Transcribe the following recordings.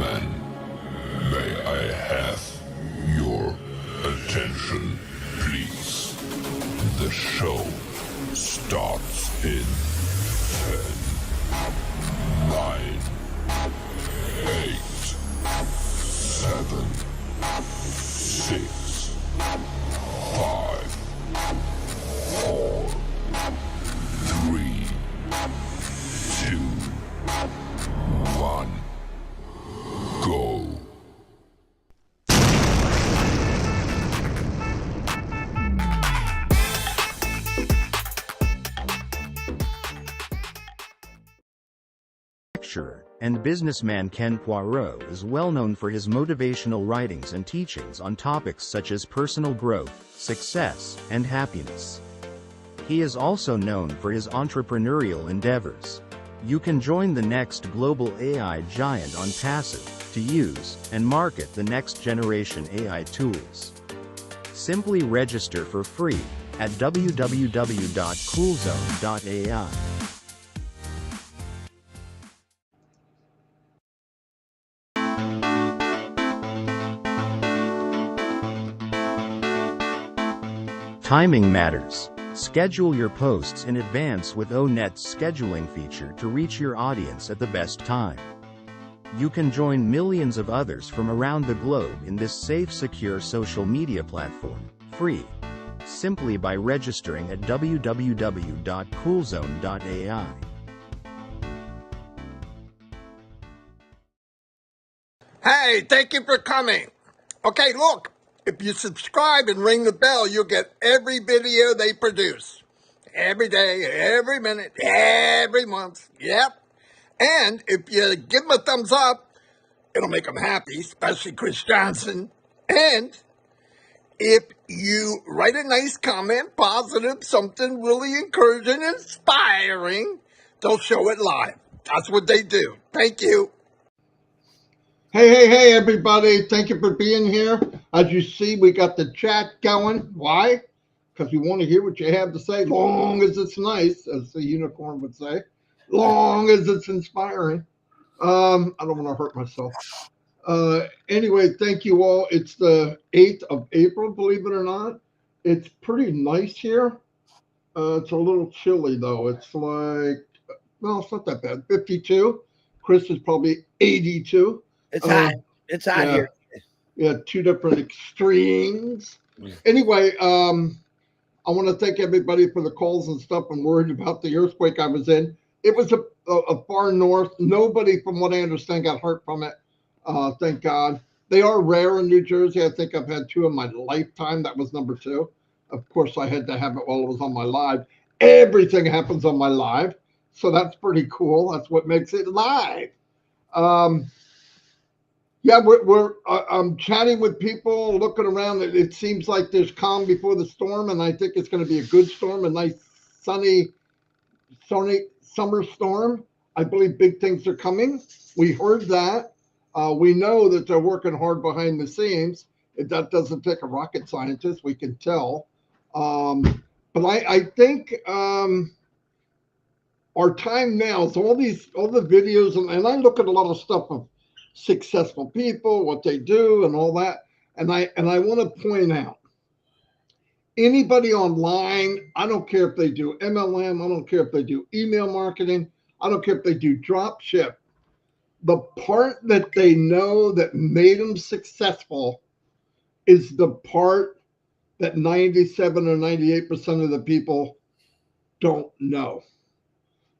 Then, may I have your attention, please? The show starts in 10, 9, 8, 7, 6, 5, 4, 3, 2, 1, go. Lecturer and businessman Ken Poirot is well known for his motivational writings and teachings on topics such as personal growth, success, and happiness. He is also known for his entrepreneurial endeavors. You can join the next global AI giant Onpassive to use and market the next generation AI tools. Simply register for free at www.coolzone.ai. Timing matters. Schedule your posts in advance with O-Net's scheduling feature to reach your audience at the best time. You can join millions of others from around the globe in this safe, secure social media platform, free, simply by registering at www.coolzone.ai. Hey, thank you for coming. Okay, look, if you subscribe and ring the bell, you'll get every video they produce. Every day, every minute, every month. Yep. And if you give them a thumbs up, it'll make them happy, especially Chris Johnson. And if you write a nice comment, positive, something really encouraging, inspiring, they'll show it live. That's what they do. Thank you. Hey, everybody. Thank you for being here. As you see, we got the chat going. Why? Because we want to hear what you have to say, long as it's nice, as the unicorn would say, long as it's inspiring. I don't want to hurt myself. Anyway, thank you all. It's the 8th of April, believe it or not. It's pretty nice here. It's a little chilly, though. It's like, well, it's not that bad. 52. Chris is probably 82. It's hot. It's hot yeah. here. Yeah, two different extremes. Anyway, I want to thank everybody for the calls and stuff. I'm worried about the earthquake I was in. It was a far north. Nobody, from what I understand, got hurt from it. Thank God. They are rare in New Jersey. I think I've had 2 in my lifetime. That was number 2. Of course, I had to have it while it was on my live. Everything happens on my live, so that's pretty cool. That's what makes it live. Yeah, I'm chatting with people, looking around. It seems like there's calm before the storm, and I think it's going to be a good storm, a nice sunny summer storm. I believe big things are coming. We heard that. We know that they're working hard behind the scenes. That doesn't take a rocket scientist. We can tell. But I think our time now is all the videos, and I look at a lot of stuff of successful people, what they do, and all that. And I want to point out, anybody online, I don't care if they do MLM, I don't care if they do email marketing, I don't care if they do drop ship. The part that they know that made them successful is the part that 97 or 98% of the people don't know.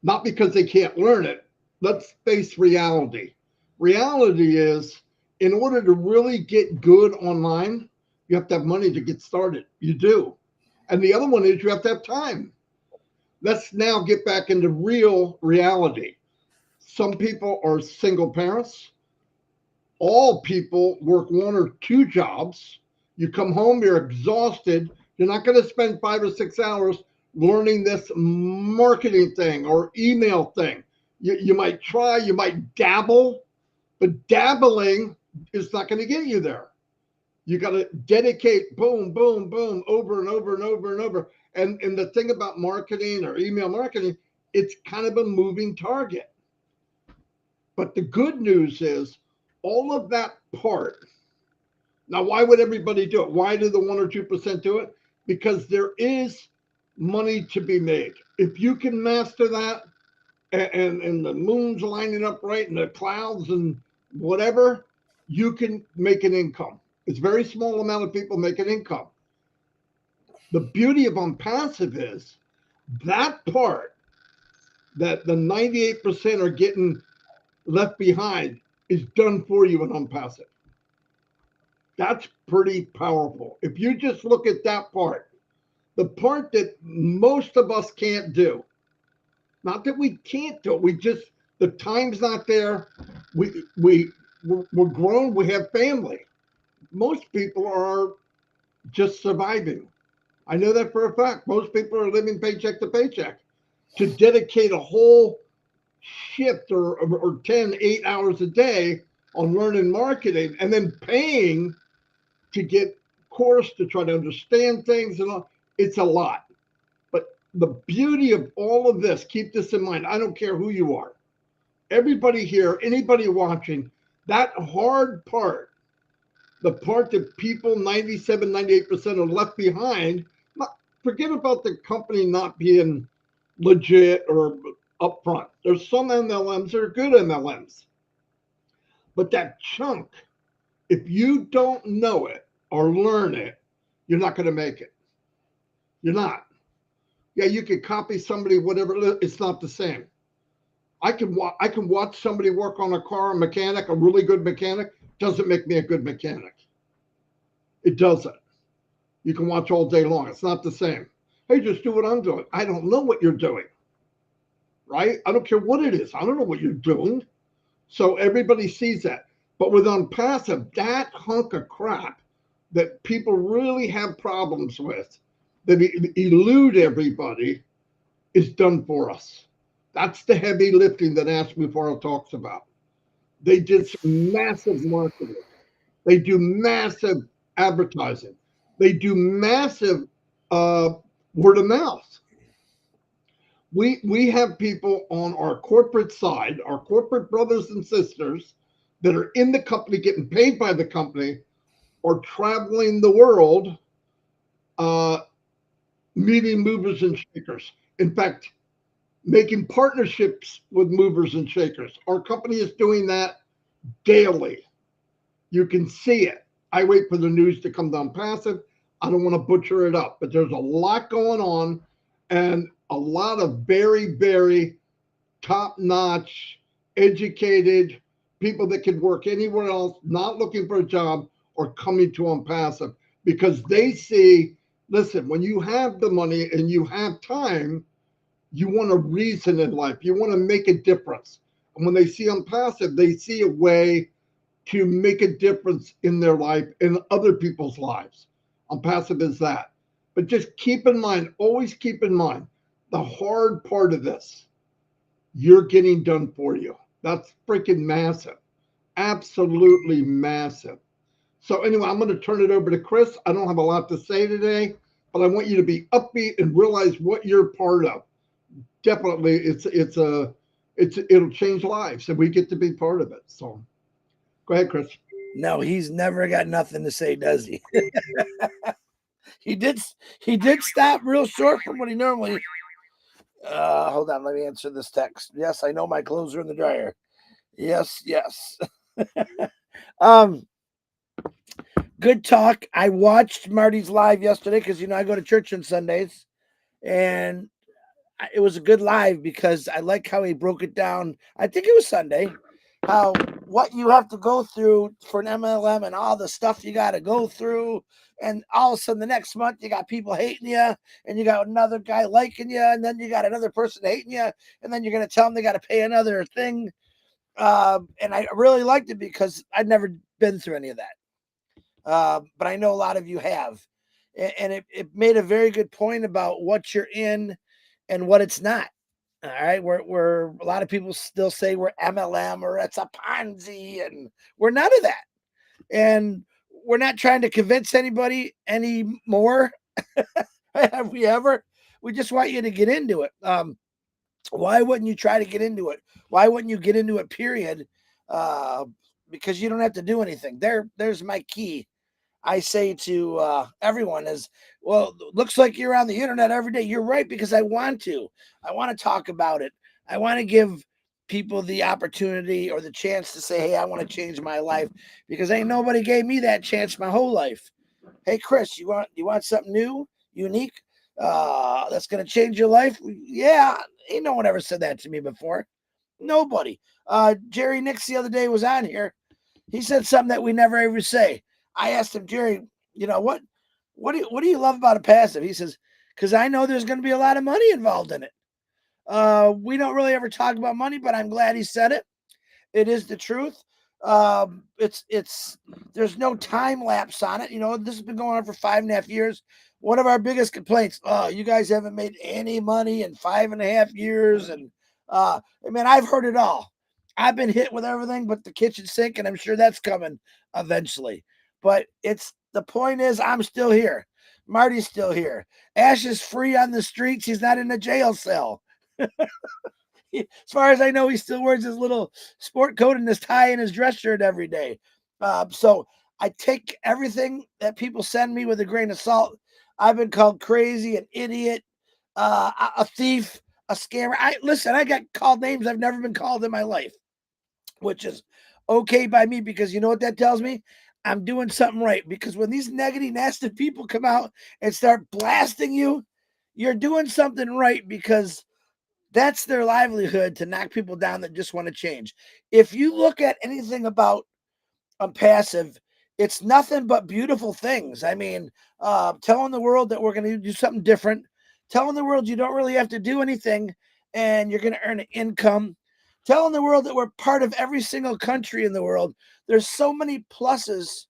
Not because they can't learn it. Let's face reality. Reality is, in order to really get good online, you have to have money to get started. You do. And the other one is you have to have time. Let's now get back into real reality. Some people are single parents. All people work 1 or 2 jobs. You come home, you're exhausted. You're not going to spend 5 or 6 hours learning this marketing thing or email thing. You might try, you might dabble. But dabbling is not going to get you there. You got to dedicate, boom, boom, boom, over and over and over and over. And the thing about marketing or email marketing, it's kind of a moving target. But the good news is all of that part. Now, why would everybody do it? Why do the 1 or 2% do it? Because there is money to be made. If you can master that, and the moon's lining up right and the clouds and whatever, you can make an income. It's a very small amount of people make an income. The beauty of Onpassive is that part that the 98% are getting left behind is done for you in Onpassive. That's pretty powerful. If you just look at that part, the part that most of us can't do, not that we can't do it, we just, the time's not there. We're grown, we have family. Most people are just surviving. I know that for a fact. Most people are living paycheck to paycheck. To dedicate a whole shift or 10, 8 hours a day on learning marketing and then paying to get course to try to understand things and all, it's a lot. But the beauty of all of this, keep this in mind. I don't care who you are. Everybody here, anybody watching, that hard part, the part that people 97, 98% are left behind, forget about the company not being legit or upfront. There's some MLMs that are good MLMs. But that chunk, if you don't know it or learn it, you're not going to make it. You're not. Yeah, you could copy somebody, whatever. It's not the same. I can watch somebody work on a car, a mechanic, a really good mechanic. Doesn't make me a good mechanic. It doesn't. You can watch all day long. It's not the same. Hey, just do what I'm doing. I don't know what you're doing, right? I don't care what it is. I don't know what you're doing. So everybody sees that. But with Onpassive, that hunk of crap that people really have problems with, that elude everybody, is done for us. That's the heavy lifting that Ask Before talks about. They did some massive marketing. They do massive advertising. They do massive word of mouth. We have people on our corporate side, our corporate brothers and sisters that are in the company, getting paid by the company, or traveling the world, meeting movers and shakers. In fact, making partnerships with movers and shakers. Our company is doing that daily. You can see it. I wait for the news to come down passive. I don't want to butcher it up, but there's a lot going on and a lot of very, very top-notch, educated people that could work anywhere else, not looking for a job or coming to Onpassive because they see, listen, when you have the money and you have time, you want a reason in life. You want to make a difference. And when they see Onpassive, they see a way to make a difference in their life and other people's lives. Onpassive is that. But just keep in mind, always keep in mind, the hard part of this, you're getting done for you. That's freaking massive. Absolutely massive. So anyway, I'm going to turn it over to Chris. I don't have a lot to say today, but I want you to be upbeat and realize what you're part of. Definitely, it'll change lives, and we get to be part of it. So, go ahead, Chris. No, he's never got nothing to say, does he? He did stop real short from what he normally. Hold on, let me answer this text. Yes, I know my clothes are in the dryer. Yes. Good talk. I watched Marty's live yesterday because I go to church on Sundays, and it was a good live because I like how he broke it down. I think it was Sunday, how what you have to go through for an MLM and all the stuff you got to go through. And all of a sudden the next month you got people hating you and you got another guy liking you. And then you got another person hating you. And then you're going to tell them they got to pay another thing. And I really liked it because I'd never been through any of that. But I know a lot of you have. And it made a very good point about what you're in and what it's not. All right. We're a lot of people still say we're MLM or it's a Ponzi, and we're none of that. And we're not trying to convince anybody anymore. Have we ever? We just want you to get into it. Why wouldn't you try to get into it? Why wouldn't you get into it, period? because you don't have to do anything. There's my key. I say to everyone is, well, looks like you're on the internet every day. You're right, because I want to. I want to talk about it. I want to give people the opportunity or the chance to say, hey, I want to change my life, because ain't nobody gave me that chance my whole life. Hey, Chris, you want something new, unique, that's going to change your life? Yeah, ain't no one ever said that to me before. Nobody. Jerry Nix the other day was on here. He said something that we never ever say. I asked him, Jerry, what do you love about a passive? He says, because I know there's going to be a lot of money involved in it. We don't really ever talk about money, but I'm glad he said it. It is the truth. It's there's no time lapse on it. This has been going on for 5.5 years. One of our biggest complaints, you guys haven't made any money in 5.5 years. And I've heard it all. I've been hit with everything but the kitchen sink, and I'm sure that's coming eventually. But the point is, I'm still here. Marty's still here. Ash is free on the streets. He's not in a jail cell. As far as I know, he still wears his little sport coat and his tie and his dress shirt every day. So I take everything that people send me with a grain of salt. I've been called crazy, an idiot, a thief, a scammer. I got called names I've never been called in my life, which is okay by me, because you know what that tells me? I'm doing something right. Because when these negative, nasty people come out and start blasting you, you're doing something right, because that's their livelihood, to knock people down that just want to change. If you look at anything about Onpassive, it's nothing but beautiful things. Telling the world that we're going to do something different, telling the world you don't really have to do anything and you're going to earn an income, telling the world that we're part of every single country in the world. There's so many pluses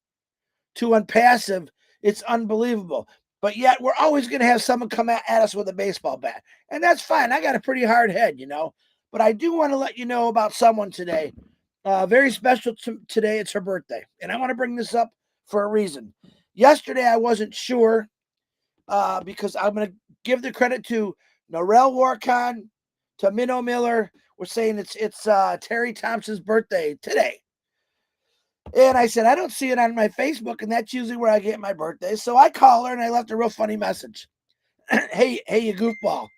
to Onpassive. It's unbelievable. But yet we're always going to have someone come at us with a baseball bat. And that's fine. I got a pretty hard head, But I do want to let you know about someone today. Very special today. It's her birthday. And I want to bring this up for a reason. Yesterday, I wasn't sure, because I'm going to give the credit to Norel Warcon, to Minnow Miller. We're saying it's Terry Thompson's birthday today. And I said, I don't see it on my Facebook, and that's usually where I get my birthday. So I call her, and I left a real funny message. Hey, you goofball.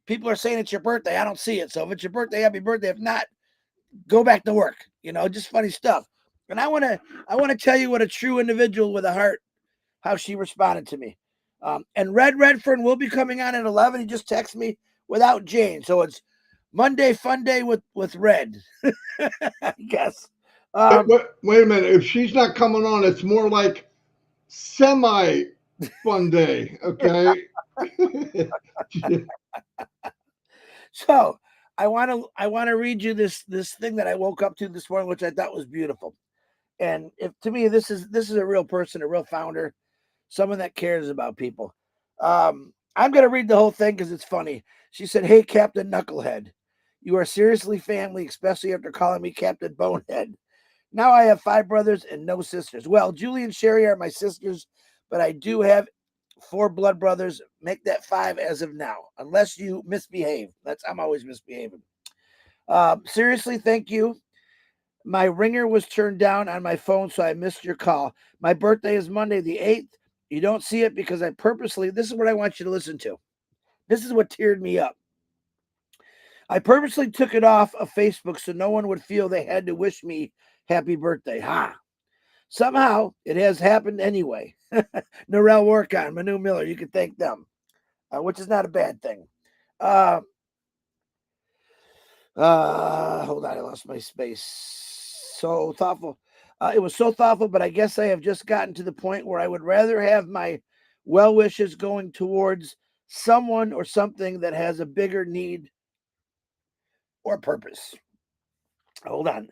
People are saying it's your birthday. I don't see it. So if it's your birthday, happy birthday. If not, go back to work. Just funny stuff. And I want to tell you what a true individual with a heart, how she responded to me. And Red Redfern will be coming on at 11. He just texted me without Jane. So it's Monday Fun Day with Red, I guess. Wait a minute. If she's not coming on, it's more like semi fun day. Okay. So I want to read you this thing that I woke up to this morning, which I thought was beautiful. And to me, this is a real person, a real founder, someone that cares about people. I'm going to read the whole thing because it's funny. She said, "Hey, Captain Knucklehead, you are seriously family, especially after calling me Captain Bonehead. Now I have 5 brothers and no sisters. Well, Julie and Sherry are my sisters, but I do have 4 blood brothers. Make that 5 as of now, unless you misbehave. I'm always misbehaving. Seriously, thank you. My ringer was turned down on my phone, so I missed your call. My birthday is Monday the 8th. You don't see it because I purposely, this is what I want you to listen to. This is what teared me up. I purposely took it off of Facebook so no one would feel they had to wish me happy birthday. Somehow it has happened anyway." Norel Warcon, Manu Miller, you can thank them, which is not a bad thing. Hold on, I lost my space. So thoughtful. It was so thoughtful, but I guess I have just gotten to the point where I would rather have my well wishes going towards someone or something that has a bigger need or purpose. Hold on.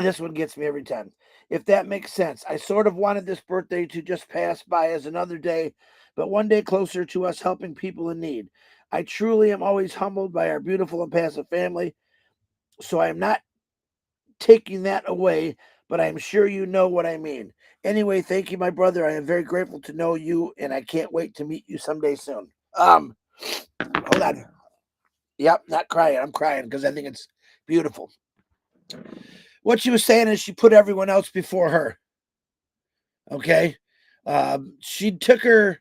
This one gets me every time. If that makes sense. I sort of wanted this birthday to just pass by as another day, but one day closer to us helping people in need. I truly am always humbled by our beautiful Onpassive family, so I am not taking that away, but I'm sure you know what I mean. Anyway, thank you, my brother. I am very grateful to know you, and I can't wait to meet you someday soon. Hold on. Yep, not crying. I'm crying because I think it's beautiful. what she was saying is she put everyone else before her. Okay. She took her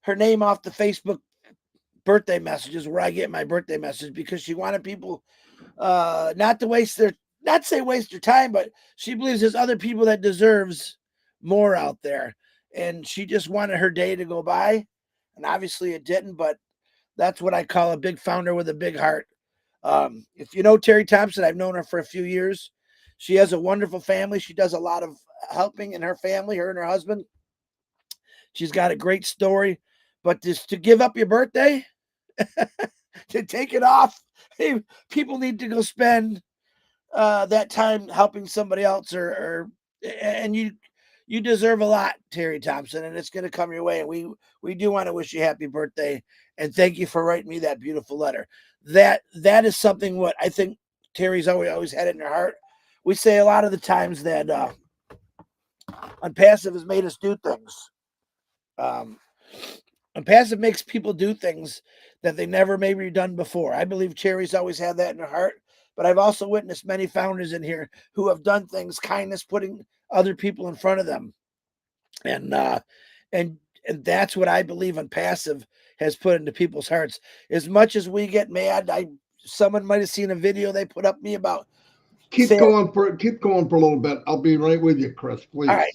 name off the Facebook birthday messages where I get my birthday message because she wanted people not to waste their, not say waste their time, but she believes there's other people that deserves more out there. And she just wanted her day to go by. And obviously it didn't, but that's what I call a big founder with a big heart. If you know Terry Thompson, I've known her for a few years. She has a wonderful family. She does a lot of helping in her family, her and her husband. She's got a great story. But just to give up your birthday, to take it off, hey, people need to go spend that time helping somebody else, and you deserve a lot, Terry Thompson, and it's going to come your way. And we do want to wish you happy birthday, and thank you for writing me that beautiful letter. That is something what I think Terry's always had it in her heart. We say a lot of the times that Onpassive has made us do things. Onpassive makes people do things that they never maybe done before. I believe Terry's always had that in her heart. But I've also witnessed many founders in here who have done things, kindness, putting other people in front of them. And that's what I believe Onpassive has put into people's hearts. As much as we get mad, someone might have seen a video they put up me about. Keep going for a little bit. I'll be right with you, Chris, please. All right.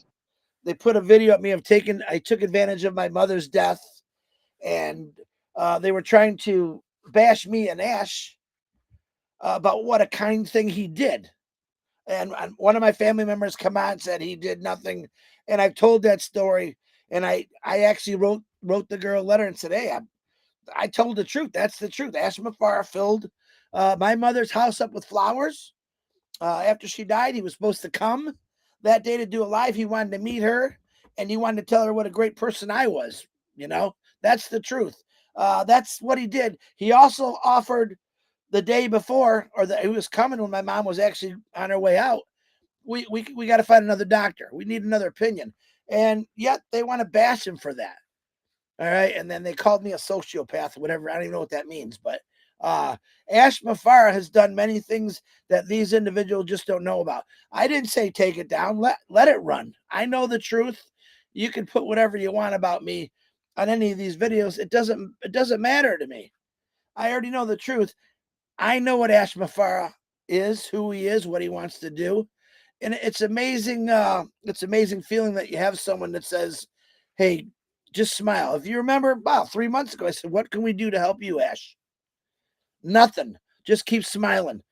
They put a video of me I took advantage of my mother's death, and they were trying to bash me and Ash about what a kind thing he did. And one of my family members come on and said he did nothing. And I've told that story. And I actually wrote the girl a letter and said, hey, I told the truth. That's the truth. Ash Mafara filled my mother's house up with flowers. After she died, he was supposed to come that day to do a live. He wanted to meet her, and he wanted to tell her what a great person I was. You know, that's the truth. That's what he did. He also offered the day before, or he was coming when my mom was actually on her way out. We got to find another doctor. We need another opinion. And yet they want to bash him for that. All right. And then they called me a sociopath, whatever. I don't even know what that means. But Ash Mafara has done many things that these individuals just don't know about. I didn't say take it down. Let it run. I know the truth. You can put whatever you want about me on any of these videos. It doesn't matter to me. I already know the truth. I know what Ash Mafara is, who he is, what he wants to do. And it's amazing. It's amazing feeling that you have someone that says, hey, just smile. If you remember about 3 months ago, I said, what can we do to help you, Ash? Nothing. Just keep smiling.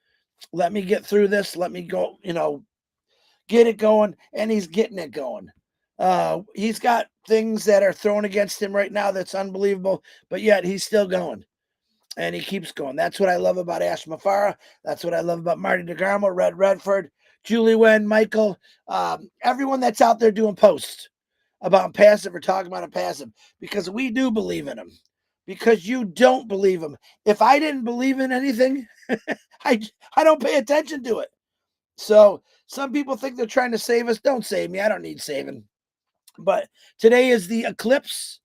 Let me get through this. Let me go, get it going. And he's getting it going. He's got things that are thrown against him right now that's unbelievable, but yet he's still going. And he keeps going. That's what I love about Ash Mafara. That's what I love about Marty DeGarmo, Red Redford, Julie Wen, Michael, everyone that's out there doing posts about Onpassive or talking about Onpassive, because we do believe in them. Because you don't believe them. If I didn't believe in anything, I don't pay attention to it. So some people think they're trying to save us. Don't save me. I don't need saving. But today is the eclipse.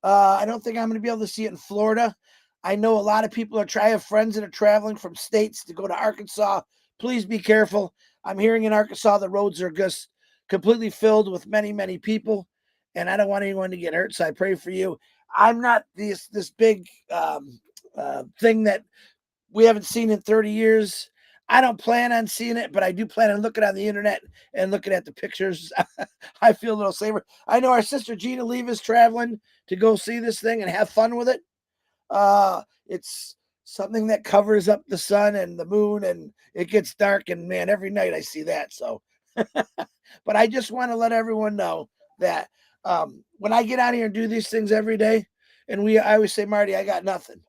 I don't think I'm going to be able to see it in Florida. I know a lot of people I have friends that are traveling from states to go to Arkansas. Please be careful. I'm hearing in Arkansas the roads are just completely filled with many, many people, and I don't want anyone to get hurt, so I pray for you. I'm not this big thing that we haven't seen in 30 years. I don't plan on seeing it, but I do plan on looking on the internet and looking at the pictures. I feel a little safer. I know our sister Gina Leave is traveling to go see this thing and have fun with it. It's something that covers up the sun and the moon, and it gets dark, and man, every night I see that. So, but I just want to let everyone know that when I get out here and do these things every day, and I always say, Marty, I got nothing.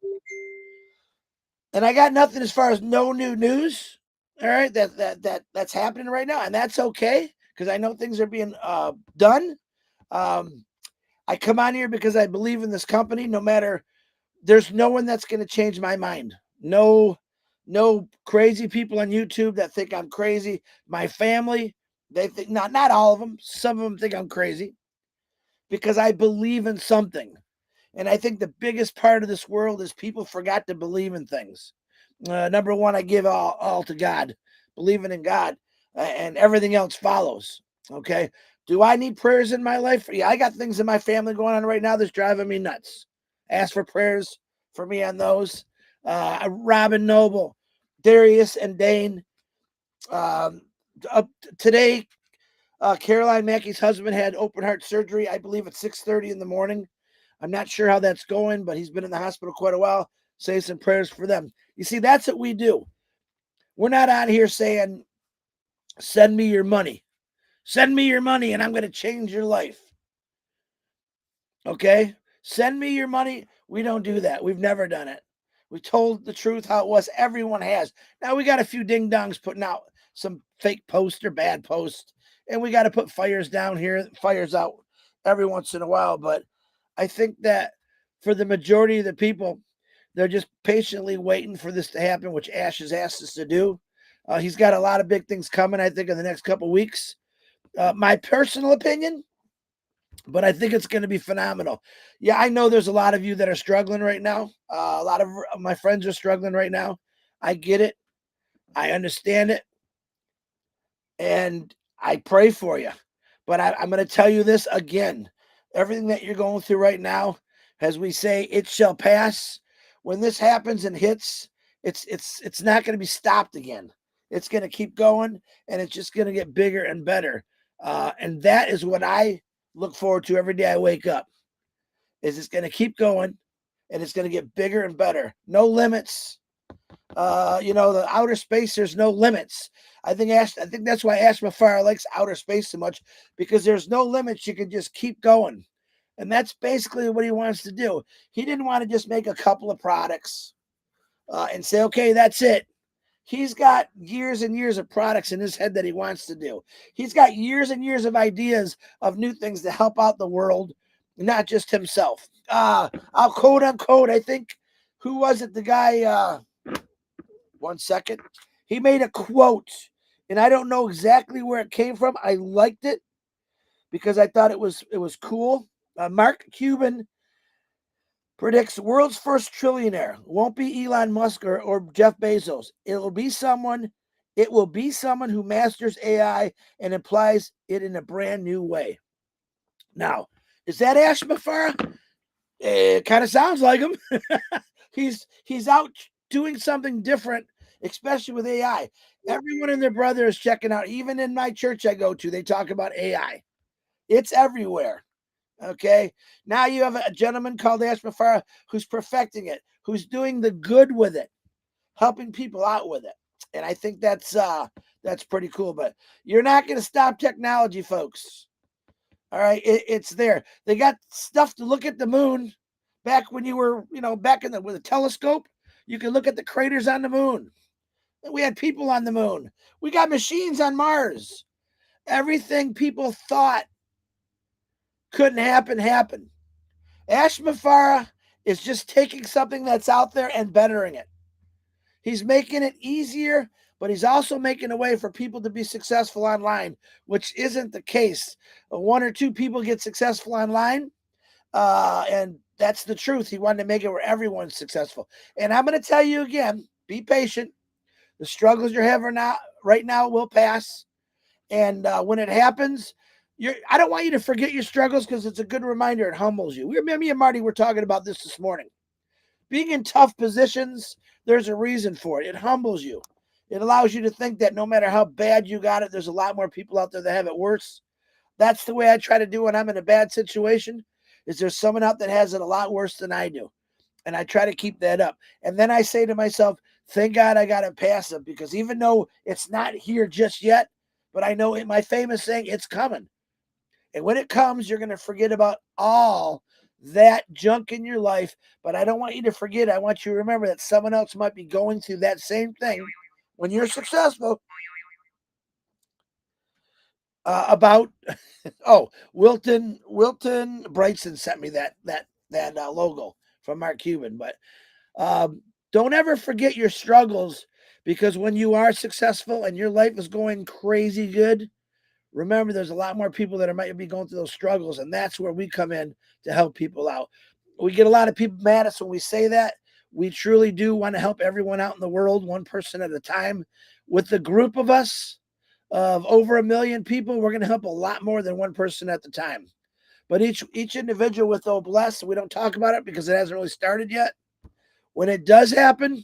And I got nothing as far as no new news. All right, that's happening right now, and that's okay because I know things are being done. I come on here because I believe in this company. No matter, there's no one that's going to change my mind. No crazy people on YouTube that think I'm crazy. My family, they think not all of them. Some of them think I'm crazy because I believe in something. And I think the biggest part of this world is people forgot to believe in things. Number one, I give all to God, believing in God. and everything else follows. Okay. Do I need prayers in my life? Yeah, I got things in my family going on right now that's driving me nuts. Ask for prayers for me on those. Robin Noble, Darius, and Dane. Um, Today, Caroline Mackey's husband had open heart surgery, I believe at 6:30 in the morning. I'm not sure how that's going, but he's been in the hospital quite a while. Say some prayers for them. You see, that's what we do. We're not on here saying, send me your money. Send me your money and I'm going to change your life. Okay? Send me your money. We don't do that. We've never done it. We told the truth how it was. Everyone has. Now we got a few ding dongs putting out some fake posts or bad posts, and we got to put fires down here, fires out every once in a while. But I think that for the majority of the people, they're just patiently waiting for this to happen, which Ash has asked us to do. He's got a lot of big things coming, I think, in the next couple of weeks. My personal opinion, but I think it's going to be phenomenal. Yeah, I know there's a lot of you that are struggling right now. A lot of my friends are struggling right now. I get it. I understand it. And I pray for you. But I'm going to tell you this again. Everything that you're going through right now, as we say, it shall pass. When this happens and hits, it's not going to be stopped again. It's going to keep going, and it's just going to get bigger and better. And that is what I look forward to every day I wake up. Is it's going to keep going, and it's going to get bigger and better. No limits. The outer space, there's no limits. I think that's why Ash Mafara likes outer space so much, because there's no limits. You can just keep going. And that's basically what he wants to do. He didn't want to just make a couple of products and say, okay, that's it. He's got years and years of products in his head that he wants to do. He's got years and years of ideas of new things to help out the world, not just himself. I'll quote unquote, I think, who was it? The guy, 1 second. He made a quote, and I don't know exactly where it came from. I liked it because I thought it was cool. Mark Cuban predicts world's first trillionaire won't be Elon Musk or Jeff Bezos. It will be someone who masters AI and applies it in a brand new way. Now, is that Ash Mafara? It kind of sounds like him. He's out doing something different, especially with AI. Everyone and their brother is checking out. Even in my church I go to, they talk about AI. It's everywhere. Okay. Now you have a gentleman called Ash Mafara who's perfecting it, who's doing the good with it, helping people out with it. And I think that's pretty cool. But you're not going to stop technology, folks. All right. It's there. They got stuff to look at the moon. Back when you were, back with a telescope, you could look at the craters on the moon. We had people on the moon. We got machines on Mars. Everything people thought couldn't happen, happened. Ash Mafara is just taking something that's out there and bettering it. He's making it easier, but he's also making a way for people to be successful online, which isn't the case. One or two people get successful online, and that's the truth. He wanted to make it where everyone's successful. And I'm going to tell you again, be patient. The struggles you're having right now will pass. And when it happens, I don't want you to forget your struggles, because it's a good reminder. It humbles you. Me and Marty were talking about this morning. Being in tough positions, there's a reason for it. It humbles you. It allows you to think that no matter how bad you got it, there's a lot more people out there that have it worse. That's the way I try to do when I'm in a bad situation, is there's someone out that has it a lot worse than I do. And I try to keep that up. And then I say to myself, thank God I got it past it, because even though it's not here just yet, but I know my famous saying, it's coming. And when it comes, you're going to forget about all that junk in your life. But I don't want you to forget. I want you to remember that someone else might be going through that same thing when you're successful. About Wilton Brightson sent me that logo from Mark Cuban. But don't ever forget your struggles, because when you are successful and your life is going crazy good, remember, there's a lot more people that might be going through those struggles, and that's where we come in to help people out. We get a lot of people mad at us when we say that. We truly do want to help everyone out in the world, one person at a time. With the group of us, of over 1 million people, we're going to help a lot more than one person at the time. But each individual with Bless, we don't talk about it because it hasn't really started yet. When it does happen,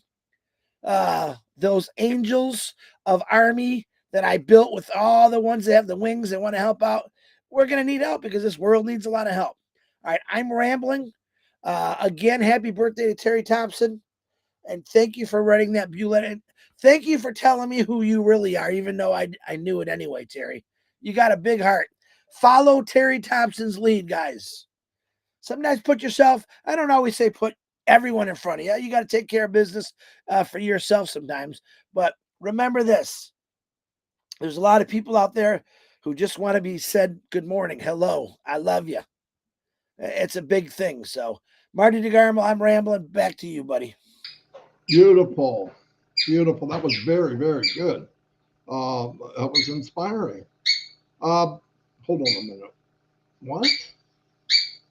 those angels of army that I built with all the ones that have the wings that want to help out, we're going to need help because this world needs a lot of help. All right, I'm rambling. Again, happy birthday to Terry Thompson. And thank you for writing that bullet. Thank you for telling me who you really are, even though I knew it anyway, Terry. You got a big heart. Follow Terry Thompson's lead, guys. Sometimes put yourself, I don't always say put everyone in front of you. You got to take care of business for yourself sometimes. But remember this. There's a lot of people out there who just want to be said good morning, hello, I love you. It's a big thing. So, Marty DeGarmo, I'm rambling. Back to you, buddy. Beautiful. Beautiful. That was very, very good. That was inspiring. Hold on a minute. What?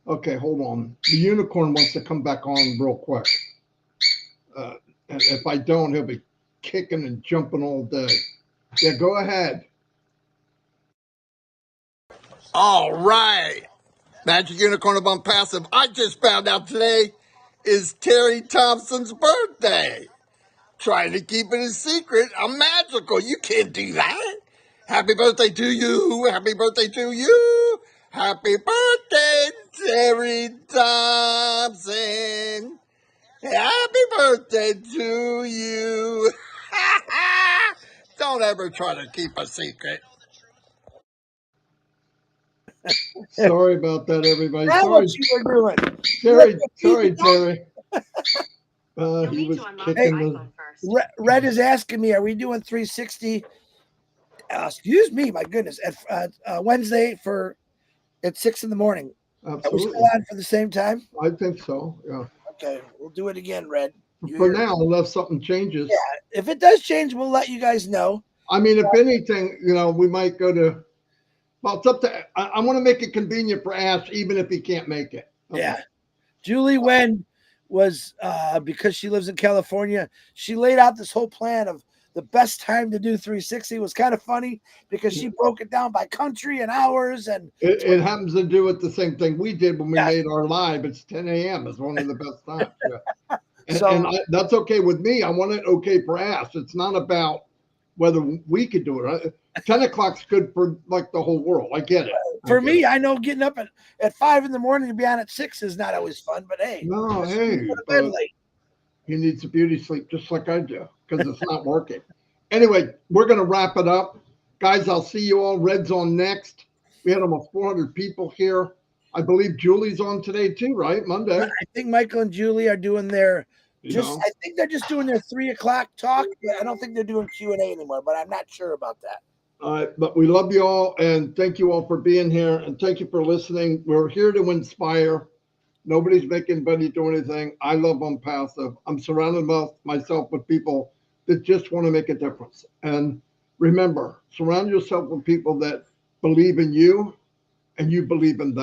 Okay, hold on. The unicorn wants to come back on real quick. And if I don't, he'll be kicking and jumping all day. Yeah, go ahead. All right. Magic Unicorn of Onpassive. I just found out today is Terry Thompson's birthday. Trying to keep it a secret. I'm magical. You can't do that. Happy birthday to you. Happy birthday to you. Happy birthday, Terry Thompson. Happy birthday to you. Don't ever try to keep a secret. Sorry about that, everybody. That's Sorry, what you were doing. Terry. Sorry, Terry. He was kicking the. Red is asking me, are we doing 360? Excuse me, my goodness, at Wednesday at 6 a.m. Are we Absolutely. still on for the same time? I think so. Yeah. Okay, we'll do it again, Red. For now, unless something changes. Yeah, if it does change, we'll let you guys know. I mean, if anything, we might go to. Well, it's up to. I want to make it convenient for Ash, even if he can't make it. Okay. Yeah. Julie Wen was because she lives in California. She laid out this whole plan of the best time to do 360. It was kind of funny because she broke it down by country and hours, and it happens to do with the same thing we did when we made our live. It's 10 a.m. is one of the best times. Yeah. And that's okay with me. I want it okay for Ash. It's not about whether we could do it. 10 o'clock's good for like the whole world. I get it. For me, I know getting up at 5 a.m. to be on at 6 is not always fun, but hey. No, hey. He needs a beauty sleep just like I do because it's not working. Anyway, we're going to wrap it up. Guys, I'll see you all. Red's on next. We had almost 400 people here. I believe Julie's on today too, right? Monday. I think Michael and Julie are doing their I think they're just doing their 3 o'clock talk. I don't think they're doing Q&A anymore, but I'm not sure about that. All right, but we love you all, and thank you all for being here, and thank you for listening. We're here to inspire. Nobody's making anybody do anything. I love Onpassive. I'm surrounded myself with people that just want to make a difference. And remember, surround yourself with people that believe in you, and you believe in them.